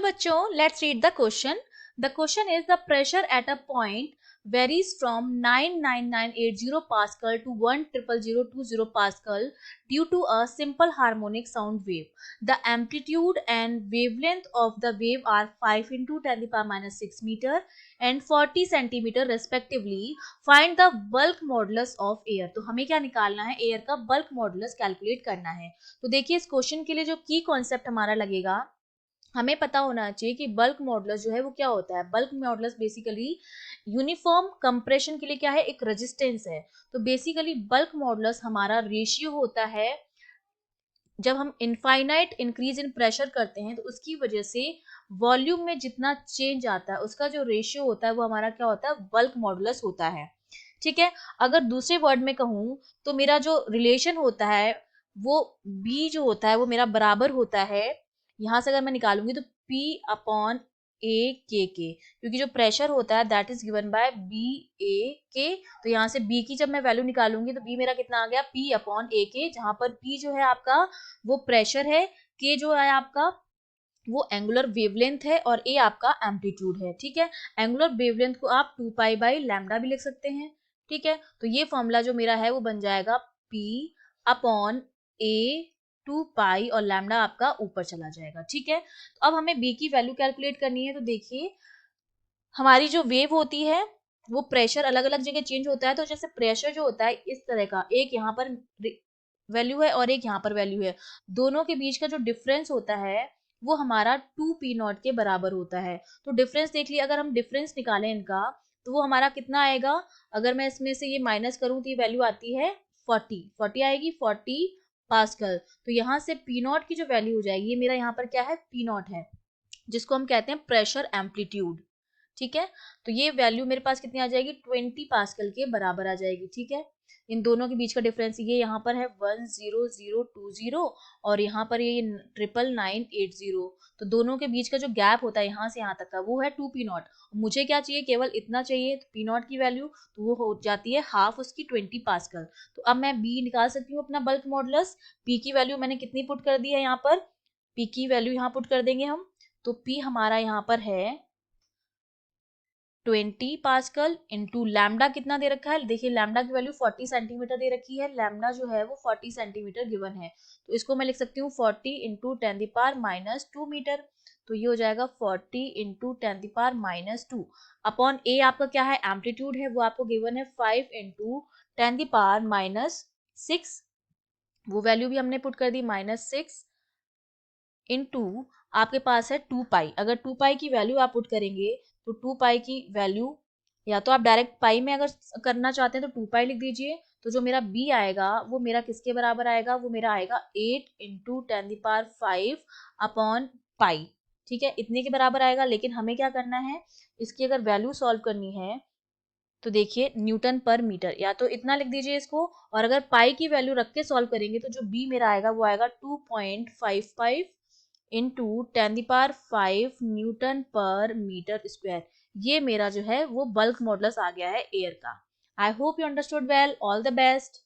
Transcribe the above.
Hello बच्चों, let's read the question. The question is the pressure at a point varies from 99980 Pascal to 10020 Pascal due to a simple harmonic sound wave. The amplitude and wavelength of the wave are 5 into 10 the power minus 6 meter and 40 centimeter respectively. Find the bulk modulus of air. तो हमें क्या निकालना है? Air का bulk modulus calculate करना है. तो देखिए इस क्वेश्चन के लिए जो की कॉन्सेप्ट हमारा लगेगा, हमें पता होना चाहिए कि बल्क मॉडुलस जो है वो क्या होता है. Bulk modulus basically uniform compression के लिए क्या है, एक रेजिस्टेंस है. तो बेसिकली बल्क मॉडुलस हमारा रेशियो होता है जब हम इनफाइनाइट इंक्रीज इन प्रेशर करते हैं तो उसकी वजह से वॉल्यूम में जितना चेंज आता है उसका जो रेशियो होता है वो हमारा क्या होता है, बल्क मॉडुलस होता है. ठीक है. अगर दूसरे वर्ड में कहूं तो मेरा जो रिलेशन होता है वो बी जो होता है वो मेरा बराबर होता है, यहां से अगर मैं निकालूंगी तो P अपॉन ए के, क्योंकि जो प्रेशर होता है that is given by B A K. तो यहाँ से B की जब मैं वैल्यू निकालूंगी तो B मेरा कितना आ गया, P अपॉन ए के, जहां पर P जो है आपका वो प्रेशर है, K जो है आपका वो एंगुलर वेवलेंथ है और A आपका एम्पलीट्यूड है. ठीक है. एंगुलर वेवलेंथ को आप 2 पाई बाई लैम्डा भी लिख सकते हैं. ठीक है. तो ये फॉर्मूला जो मेरा है वो बन जाएगा P अपॉन ए 2 पाई और लैम्डा आपका ऊपर चला जाएगा. ठीक है. तो अब हमें B की वैल्यू कैलकुलेट करनी है. तो देखिए हमारी जो वेव होती है वो प्रेशर अलग अलग जगह चेंज होता है. तो जैसे प्रेशर जो होता है इस तरह का, एक यहाँ पर वैल्यू है और एक यहाँ पर वैल्यू है, दोनों के बीच का जो डिफरेंस होता है वो हमारा 2p0 के बराबर होता है. तो डिफरेंस देख लिया, अगर हम डिफरेंस निकालें इनका तो वो हमारा कितना आएगा, अगर मैं इसमें से ये माइनस करूं तो ये वैल्यू आती है 40 आएगी, 40 पास्कल. तो यहाँ से p0 की जो वैल्यू हो जाएगी, ये मेरा यहाँ पर क्या है, p0 है, जिसको हम कहते हैं प्रेशर एम्पलीट्यूड. ठीक है. तो ये वैल्यू मेरे पास कितनी आ जाएगी, 20 पास्कल के बराबर आ जाएगी. ठीक है. इन दोनों के बीच का डिफरेंस ये यहाँ पर है 10020 और यहाँ पर ये 99980. तो दोनों के बीच का जो गैप होता है यहाँ से यहाँ तक का वो है 2p0. मुझे क्या चाहिए, केवल इतना चाहिए. तो p0 की वैल्यू तो वो हो जाती है हाफ उसकी 20 पास्कल. तो अब मैं b निकाल सकती हूँ अपना बल्क मॉडुलस. p की वैल्यू मैंने कितनी पुट कर दी है, यहाँ पर p की वैल्यू यहाँ पुट कर देंगे हम. तो p हमारा यहाँ पर है 20 पास्कल इंटू लैम्डा कितना दे रखा है, देखिए लैम्डा की वैल्यू 40 सेंटीमीटर दे रखी है. लैम्डा जो है वो 40 सेंटीमीटर गिवन है. तो इसको मैं लिख सकती हूँ 40 into 10 the power minus 2 metre. तो ये हो जाएगा 40 into 10 the power minus 2 upon A आपका क्या है, एम्पलीट्यूड है, वो आपको गिवन है 5 इंटू 10 द पावर माइनस 6. वो वैल्यू भी हमने पुट कर दी -6 इनटू आपके पास है 2 पाई. अगर 2 पाई की वैल्यू आप पुट करेंगे तो 2 पाई की वैल्यू, या तो आप डायरेक्ट पाई में अगर करना चाहते हैं तो 2 पाई लिख दीजिए. तो जो मेरा b आएगा वो मेरा किसके बराबर आएगा, वो मेरा आएगा 8 into 10 the power 5 upon pi. ठीक है, इतने के बराबर आएगा. लेकिन हमें क्या करना है, इसकी अगर वैल्यू सॉल्व करनी है तो देखिए न्यूटन पर मीटर, या तो इतना लिख दीजिए इसको, और अगर पाई की वैल्यू रख के सॉल्व करेंगे तो जो b मेरा आएगा वो आएगा 2.55 इंटू 10 द पावर 5 न्यूटन पर मीटर स्क्वायर. ये मेरा जो है वो बल्क मॉडुलस आ गया है एयर का. I hope you understood well. All the best.